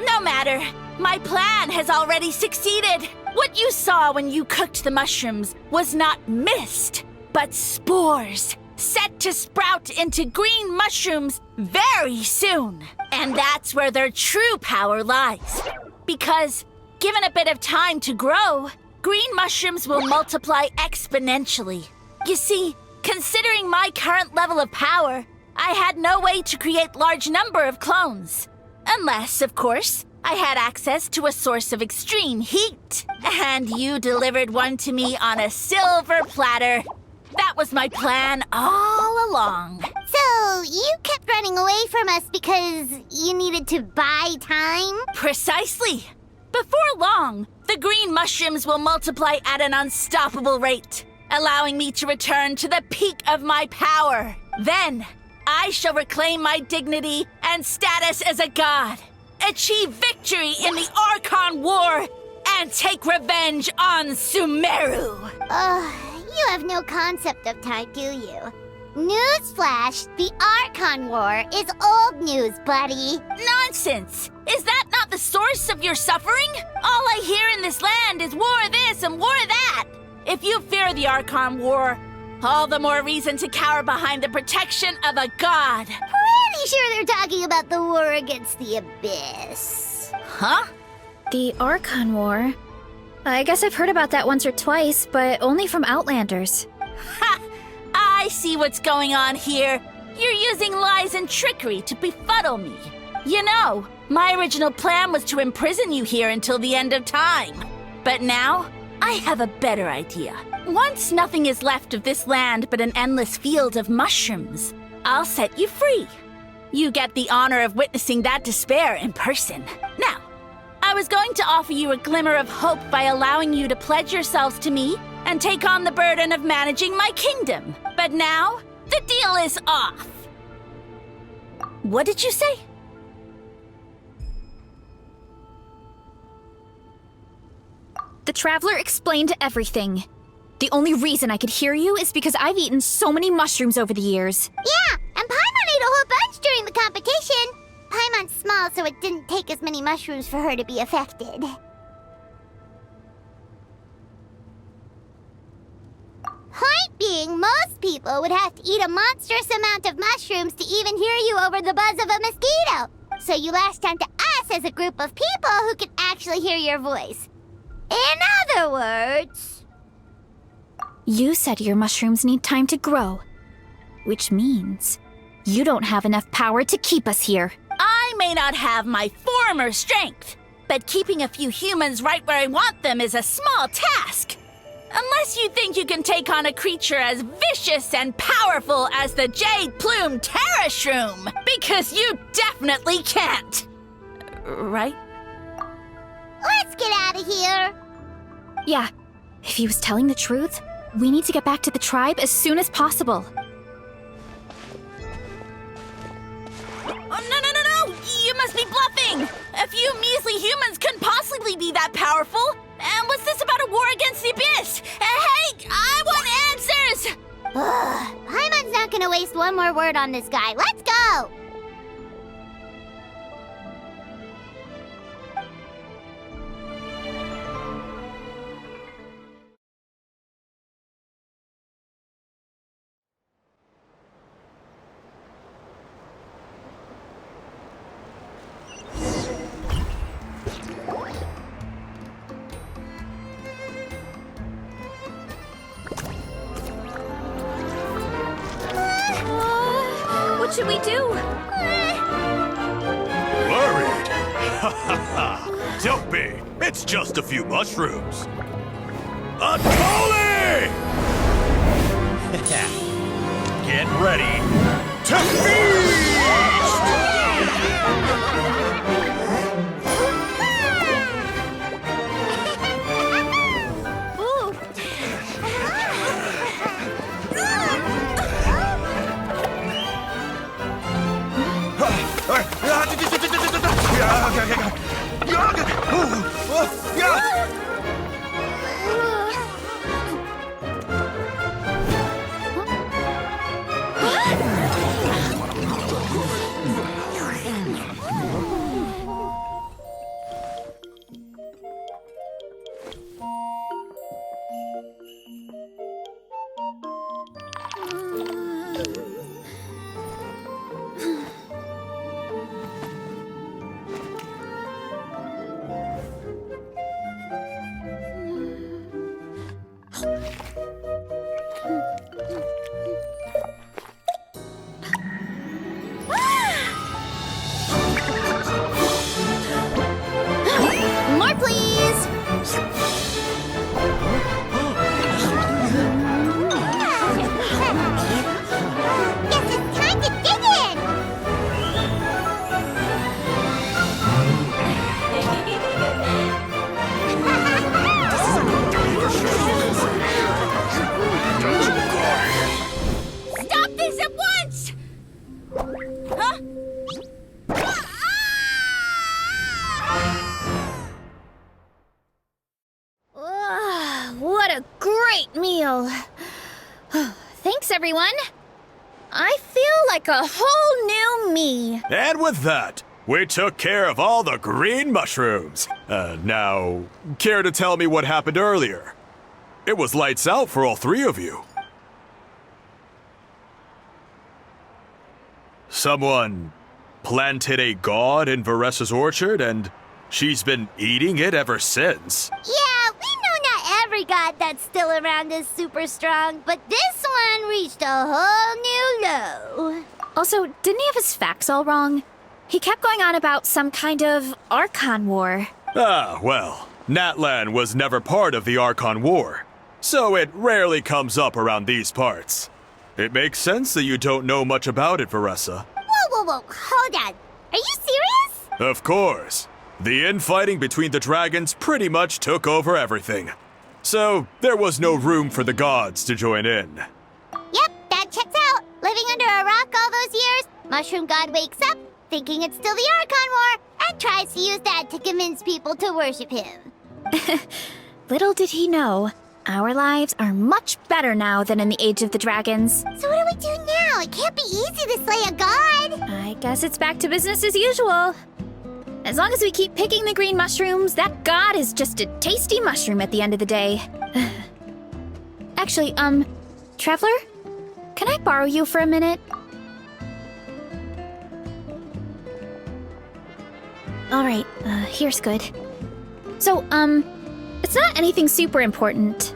S6: No matter, my plan has already succeeded. What you saw when you cooked the mushrooms was not mist, but spores, set to sprout into green mushrooms very soon. And that's where their true power lies. Because, given a bit of time to grow, green mushrooms will multiply exponentially. You see, considering my current level of power, I had no way to create large number of clones. Unless, of course, I had access to a source of extreme heat. And you delivered one to me on a silver platter. That was my plan all along.
S1: So, you kept running away from us because you needed to buy time?
S6: Precisely. Before long, the green mushrooms will multiply at an unstoppable rate, allowing me to return to the peak of my power. Then, I shall reclaim my dignity and status as a god, achieve victory in the Archon War, and take revenge on Sumeru.
S1: You have no concept of time, do you? Newsflash, the Archon War is old news, buddy.
S6: Nonsense! Is that not the source of your suffering? All I hear in this land is war this and war that. If you fear the Archon War, all the more reason to cower behind the protection of a god.
S1: Pretty sure they're talking about the war against the Abyss.
S6: Huh?
S4: The Archon War? I guess I've heard about that once or twice, but only from Outlanders.
S6: Ha! I see what's going on here. You're using lies and trickery to befuddle me. You know, my original plan was to imprison you here until the end of time. But now, I have a better idea. Once nothing is left of this land but an endless field of mushrooms, I'll set you free. You get the honor of witnessing that despair in person. Now, I was going to offer you a glimmer of hope by allowing you to pledge yourselves to me and take on the burden of managing my kingdom. But now, the deal is off. What did you say?
S4: The Traveler explained everything. The only reason I could hear you is because I've eaten so many mushrooms over the years.
S1: Yeah, and Paimon ate a whole bunch during the competition. Paimon's small, so it didn't take as many mushrooms for her to be affected. Point being, most people would have to eat a monstrous amount of mushrooms to even hear you over the buzz of a mosquito. So you latched onto us as a group of people who could actually hear your voice. In other words...
S4: You said your mushrooms need time to grow, which means you don't have enough power to keep us here.
S6: I may not have my former strength, but keeping a few humans right where I want them is a small task. Unless you think you can take on a creature as vicious and powerful as the Jade Plume Terra Shroom, because you definitely can't. Right?
S1: Let's get out of here.
S4: Yeah, if he was telling the truth, we need to get back to the tribe as soon as possible.
S6: Oh, no! You must be bluffing! A few measly humans couldn't possibly be that powerful! And what's this about a war against the Abyss? Hey, I want answers!
S1: Paimon's not gonna waste one more word on this guy. Let's go!
S4: What should we do?
S3: Worried? Ha ha ha! Don't be! It's just a few mushrooms. A Tully!
S2: Get ready to feast!
S1: More, please! Guess it's time to dig in!
S6: Stop this at once! Huh?
S4: What a great meal! Thanks, everyone! I feel like a whole new me.
S3: And with that, We took care of all the green mushrooms. Now, care to tell me what happened earlier? It was lights out for all three of you. Someone planted a god in Varessa's orchard, and she's been eating it ever since.
S1: Yeah, we know not every god that's still around is super strong, but this one reached a whole new low.
S4: Also, didn't he have his facts all wrong? He kept going on about some kind of Archon War.
S3: Ah, well, Natlan was never part of the Archon War, so it rarely comes up around these parts. It makes sense that you don't know much about it, Varessa.
S1: Whoa, hold on. Are you serious?
S3: Of course. The infighting between the dragons pretty much took over everything. So, there was no room for the gods to join in.
S1: Yep, that checks out. Living under a rock all those years, Mushroom God wakes up, thinking it's still the Archon War, and tries to use that to convince people to worship him.
S4: Little did he know, our lives are much better now than in the Age of the Dragons.
S1: So what do we do now? It can't be easy to slay a god.
S4: I guess it's back to business as usual. As long as we keep picking the green mushrooms, that god is just a tasty mushroom at the end of the day. Actually, Traveler? Can I borrow you for a minute? Alright, here's good. So, it's not anything super important.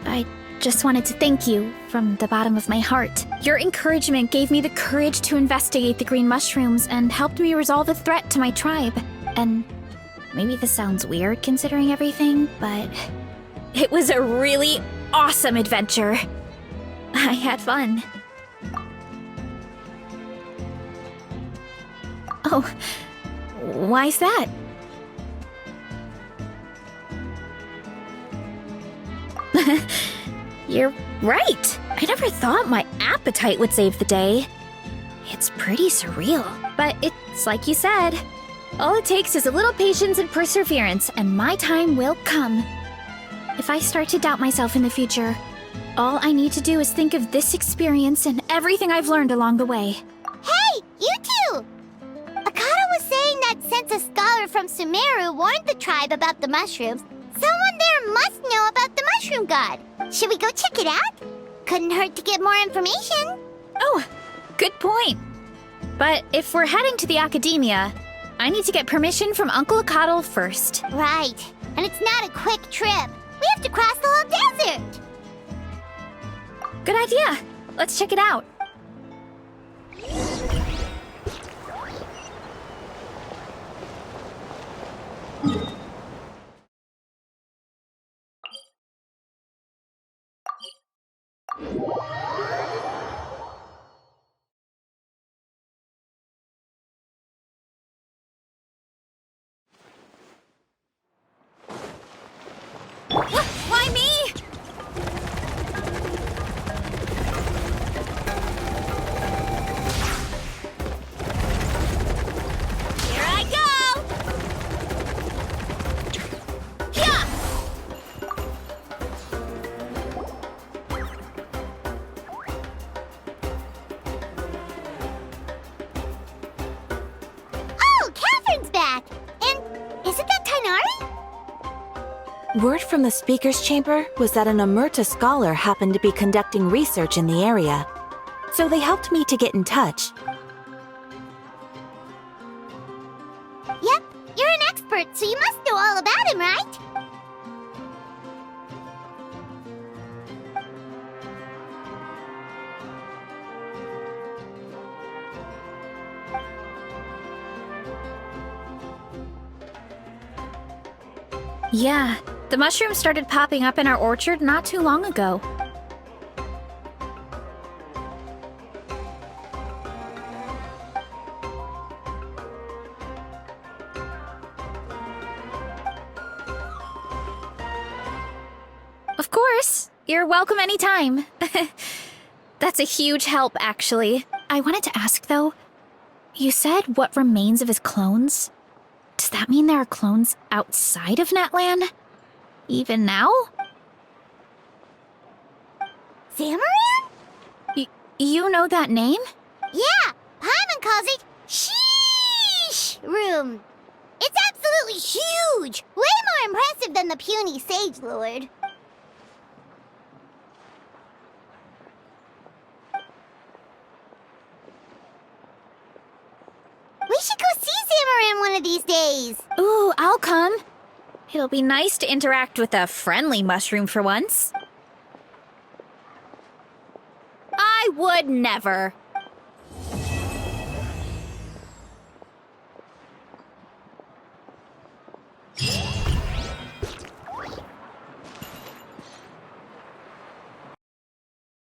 S4: I just wanted to thank you from the bottom of my heart. Your encouragement gave me the courage to investigate the green mushrooms and helped me resolve a threat to my tribe. And maybe this sounds weird considering everything, but it was a really awesome adventure. I had fun. Oh, why's that? You're right. I never thought my appetite would save the day. It's pretty surreal. But it's like you said. All it takes is a little patience and perseverance, and my time will come. If I start to doubt myself in the future, all I need to do is think of this experience and everything I've learned along the way.
S1: Hey, you two! Akata was saying that since a scholar from Sumeru warned the tribe about the mushrooms, someone there must know about the mushroom god. Should we go check it out? Couldn't hurt to get more information.
S4: Oh, good point. But if we're heading to the academia, I need to get permission from Uncle Akatl first.
S1: Right. And it's not a quick trip. We have to cross the whole desert.
S4: Good idea. Let's check it out. Why me? Here I go! Yeah!
S1: Oh, Catherine's back! And isn't that Tainari?
S12: Word from the speaker's chamber was that an Amurta scholar happened to be conducting research in the area. So they helped me to get in touch.
S1: Yep, you're an expert, so you must know all about him, right?
S4: Yeah, the mushrooms started popping up in our orchard not too long ago. Of course, you're welcome anytime. That's a huge help, actually. I wanted to ask, though, you said what remains of his clones? Does that mean there are clones outside of Natlan? Even now?
S1: Zamaran?
S4: You know that name?
S1: Yeah, Paimon calls it room. It's absolutely huge! Way more impressive than the puny Sage Lord. We should go see Zamaran one of these days.
S4: Ooh, I'll come. It'll be nice to interact with a friendly mushroom for once. I would never.